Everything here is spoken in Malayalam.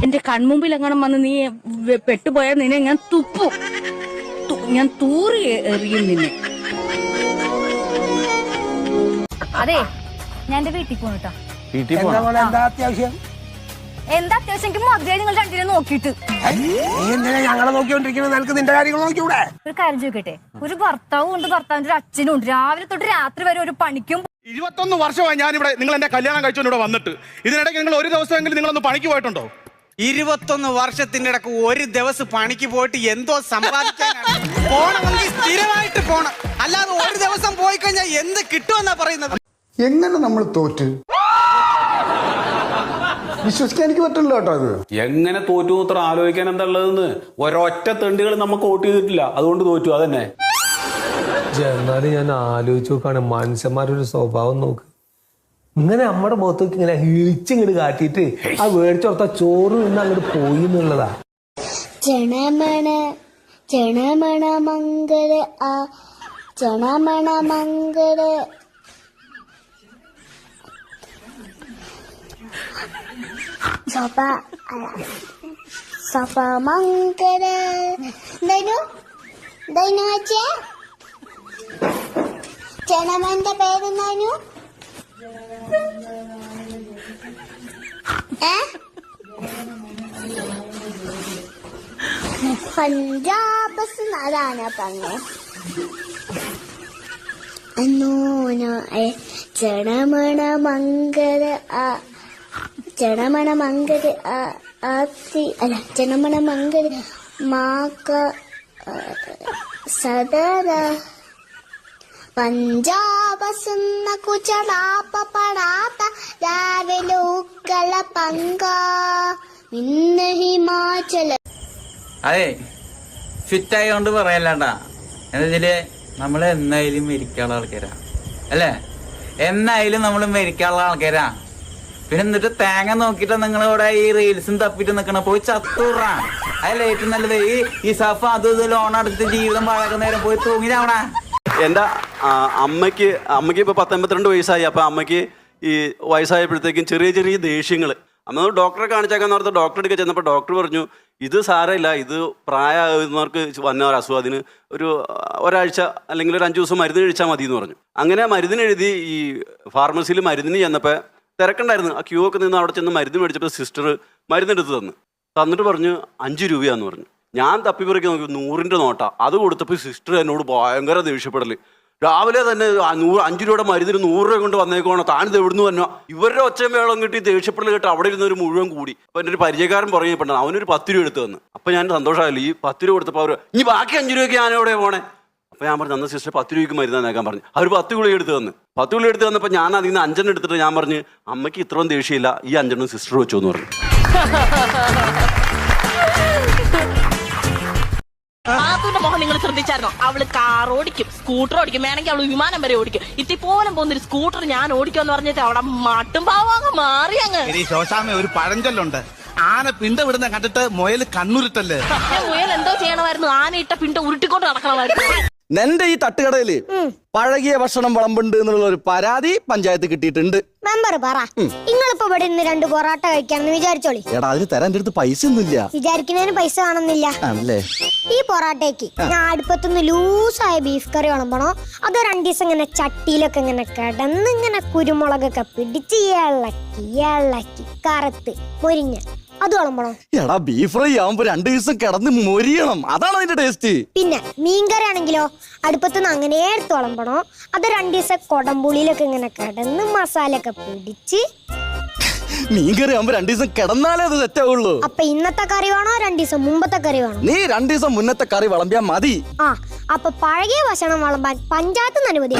എന്റെ കൺമുമ്പിൽ എങ്ങനെ വന്ന് നീ പെട്ടുപോയാൽ നിന്നെ ഞാൻ തുപ്പും, ഞാൻ തൂറി എറിയും നിന്നെ. അതെ, ഞാൻ എന്റെ വീട്ടിൽ പോണിട്ടാ. എന്താ അത്യാവശ്യം? എന്താ അത്യാവശ്യം? എനിക്ക് മതിയായി നിങ്ങൾ രണ്ടിനെ നോക്കിയിട്ട്. ഞങ്ങളെ നോക്കിക്കൊണ്ടിരിക്കുന്നത്, നിനക്ക് നിന്റെ കാര്യങ്ങൾ നോക്കിയൂടെ? ഒരു കാര്യം ചോദിക്കട്ടെ, ഒരു ഭർത്താവും ഉണ്ട്, ഭർത്താവിന്റെ ഒരു അച്ഛനും ഉണ്ട്, രാവിലെ തൊട്ട് രാത്രി വരെ ഒരു പണിക്കും. 21 വർഷമായി ഞാനിവിടെ, നിങ്ങൾ എന്റെ കല്യാണം കഴിച്ചോണ്ട് ഇവിടെ വന്നിട്ട്. ഇതിനിടയ്ക്ക് നിങ്ങൾ ഒരു ദിവസമെങ്കിലും നിങ്ങളൊന്ന് പണിക്ക് പോയിട്ടുണ്ടോ? 21 വർഷത്തിന്റെ ഇടക്ക് ഒരു ദിവസം പണിക്ക് പോയിട്ട് എന്തോ സമ്പാദിക്കാനാണ്? പോണമെങ്കിൽ സ്ഥിരമായിട്ട് പോണം, അല്ലാതെ ഒരു ദിവസം പോയി കഴിഞ്ഞാൽ എന്ത് കിട്ടുമെന്നാ പറയുന്നത്. എങ്ങനെ നമ്മൾ തോറ്റ്? വിശ്വസിക്കാൻ എനിക്ക് പറ്റില്ല കേട്ടോ. അത് എങ്ങനെ തോറ്റു അത്ര ആലോചിക്കാൻ എന്താ ഉള്ളതെന്ന് ഒരൊറ്റ തെണ്ടുകൾ നമുക്ക് വോട്ട് ചെയ്തിട്ടില്ല, അതുകൊണ്ട് തോറ്റു. അതന്നെ. എന്നാലും ഞാൻ ആലോചിച്ച് നോക്കാണ്, മനുഷ്യന്മാരൊരു സ്വഭാവം നോക്ക്. ഇങ്ങനെ നമ്മുടെ മുഖത്തേക്ക് ഇങ്ങനെ ഇളിച്ചിങ്ങോട്ട് കാട്ടിയിട്ട് ആ മേടിച്ചോർത്ത ചോറ് നിന്ന് അങ്ങോട്ട് പോയി എന്നുള്ളതാ. ജനമണ ജനമണ മംഗള ആ ജനമണ മംഗള സഭ സഭ മംഗള ദൈനു ദൈനു വെച്ചേ ജനമന്റെ പേരെന്താനു? പഞ്ചാബ് അതാണ് പറഞ്ഞ ജനമണ മംഗള ജനമണ മംഗള അല്ല ജനമണ മംഗള മാക സദര പഞ്ചാബ് സുന്ന കുചലാപ പടാത്ത രാവിലെ ഉക്കല പങ്ക ഇന്ന് ഹിമാചല. അതെ, ഫിറ്റായോണ്ട് പറയല്ലാണ്ടാ. എന്നതില് നമ്മൾ എന്നായാലും മരിക്കാനുള്ള ആൾക്കാരാ അല്ലേ? എന്നായാലും നമ്മൾ മരിക്കാനുള്ള ആൾക്കാരാ. പിന്നെ എന്നിട്ട് തേങ്ങ നോക്കിട്ട് നിങ്ങൾ ഇവിടെ ഈ റീൽസും തപ്പിട്ട് നിക്കണ, പോയി ചത്തൂറാ. അതല്ലേ ഏറ്റവും നല്ലത്. ഈ സഫ അത് ഇത് ലോൺ എടുത്ത് ജീവിതം പാഴാക്കുന്ന നേരം പോയി തൂങ്ങിനാവണ. എൻ്റെ അമ്മയ്ക്ക് ഇപ്പോൾ 52 വയസ്സായി. അപ്പം അമ്മയ്ക്ക് ഈ വയസ്സായപ്പോഴത്തേക്കും ചെറിയ ചെറിയ ദേഷ്യങ്ങൾ. അന്ന് ഡോക്ടറെ കാണിച്ചേക്കാന്ന് പറഞ്ഞാൽ ഡോക്ടറെ അടുക്ക ചെന്നപ്പോൾ ഡോക്ടർ പറഞ്ഞു, ഇത് സാരമില്ല, ഇത് പ്രായമാകുന്നവർക്ക് വന്ന ഒരു അസുഖം, അതിന് ഒരാഴ്ച അല്ലെങ്കിൽ ഒരു 5 ദിവസം മരുന്ന് കഴിച്ചാൽ മതി എന്ന് പറഞ്ഞു. അങ്ങനെ മരുന്നിനെഴുതി ഈ ഫാർമസിയിൽ മരുന്നിന് ചെന്നപ്പോൾ തിരക്കുണ്ടായിരുന്നു. ആ ക്യൂ ഒക്കെ നിന്ന് അവിടെ ചെന്ന് മരുന്ന് മേടിച്ചപ്പോൾ സിസ്റ്റർ മരുന്നെടുത്ത് തന്നിട്ട് പറഞ്ഞു 5 രൂപയാന്ന് പറഞ്ഞു. ഞാൻ തപ്പിപ്പറിക്ക് നോക്കി 100ന്റെ നോട്ടാ. അത് കൊടുത്തപ്പോൾ സിസ്റ്റർ എന്നോട് ഭയങ്കര ദേഷ്യപ്പെടല്. രാവിലെ തന്നെ 5 രൂപയുടെ മരുന്നിന് 100 രൂപ കൊണ്ട് വന്നേക്കോണോ, താനിത് എവിടുന്ന് വന്നോ? ഇവരുടെ ഒച്ചമേളം കിട്ടി ദേഷ്യപ്പെടൽ കേട്ട് അവിടെ ഇരുന്നൊരു മുഴുവൻ കൂടി. അപ്പോൾ എൻ്റെ ഒരു പരിചയക്കാരൻ പറയപ്പെട്ടു, അവനൊരു 10 രൂപ എടുത്ത് തന്നു. അപ്പോൾ ഞാൻ സന്തോഷമായില്ല. ഈ 10 രൂപ കൊടുത്തപ്പോൾ അവർ ഇനി ബാക്കി 5 രൂപയ്ക്ക് ഞാൻ എവിടെ പോണേ? അപ്പോൾ ഞാൻ പറഞ്ഞു, അന്ന് സിസ്റ്റർ 10 രൂപയ്ക്ക് മരുന്ന് തന്നേക്കാൻ പറഞ്ഞു. അവർ 10 ഗുളിക എടുത്ത് തന്നു. 10 ഗുളിക എടുത്ത് തന്നപ്പോൾ ഞാൻ അതിൽ നിന്ന് 5 എടുത്തിട്ട് ഞാൻ പറഞ്ഞു, അമ്മയ്ക്ക് ഇത്രയും ദേഷ്യമില്ല, ഈ 5 സിസ്റ്റർ വെച്ചു എന്ന് പറഞ്ഞു. ആത്തൂന്റെ മുഖം നിങ്ങൾ ശ്രദ്ധിച്ചായിരുന്നോ? അവള് കാർ ഓടിക്കും, സ്കൂട്ടർ ഓടിക്കും, വേണമെങ്കിൽ അവള് വിമാനം വരെ ഓടിക്കും. ഇത്തിപ്പോലും പോകുന്നൊരു സ്കൂട്ടർ ഞാൻ ഓടിക്കുമെന്ന് പറഞ്ഞിട്ട് അവിടെ മട്ടും പാവാങ്ങ് മാറി അങ്ങ്. ഒരു പഴഞ്ചൊല്ലുണ്ട്, ആന പിണ്ട വിടുന്ന കണ്ടിട്ട് മുയൽ കണ്ണുരുട്ടല്ലേ. മുയൽ എന്തോ ചെയ്യണമായിരുന്നു? ആന ഇട്ട പിണ്ട ഉരുട്ടിക്കൊണ്ട് നടക്കണമായിരുന്നു. നിന്റെ ഈ തട്ടുകടയില് പഴകിയ ഭക്ഷണം വിളമ്പുണ്ട് എന്നുള്ള ഒരു പരാതി പഞ്ചായത്ത് കിട്ടിയിട്ടുണ്ട്. മെമ്പർ പറ, നിങ്ങളിപ്പോ ഇവിടെ ഇന്ന് 2 പൊറോട്ട കഴിക്കാണെന്ന് വിചാരിച്ചോളി. എടാ, അതിന് തരാൻ എന്റെ അടുത്ത് പൈസ ഒന്നുമില്ല. വിചാരിക്കുന്നതിന് പൈസ കാണുന്നില്ല ആണല്ലേ? ഈ പൊറോട്ടയ്ക്ക് ഞാൻ അടുപ്പത്തുനിന്ന് ലൂസായ ബീഫ് കറി വിളമ്പണോ, അതോ 2 ദിവസം ഇങ്ങനെ ചട്ടിയിലൊക്കെ ഇങ്ങനെ കിടന്ന് ഇങ്ങനെ കുരുമുളകൊക്കെ പിടിച്ച് ഇളക്കി കറുത്ത് മൊരിഞ്ഞ അത് വിളമ്പണോ? എടാ, ബീഫ് ഫ്രൈ ആവുമ്പോ 2 ദിവസം കിടന്ന് മൊരിയണം, അതാണ് അതിന്റെ ടേസ്റ്റ്. പിന്നെ മീൻകറി ആണെങ്കിലോ അടുപ്പത്തുനിന്ന് അങ്ങനെ എടുത്ത് വിളമ്പണോ, അത് 2 ദിവസം കൊടംപുളിയിലൊക്കെ ഇങ്ങനെ കിടന്ന് മസാലയൊക്കെ പിടിച്ച്. മീൻകറി ആവുമ്പോ 2 ദിവസം കിടന്നാലേ അത് സെറ്റാവുള്ളൂ. അപ്പൊ ഇന്നത്തെ കറി വേണോ 2 ദിവസം മുമ്പത്തെ കറി വേണോ? നീ 2 ദിവസം മുന്നത്തെ കറി വിളമ്പിയാ മതി. അപ്പൊ പഴകിയ ഭക്ഷണം വിളമ്പാൻ പഞ്ചായത്ത് അനുമതി.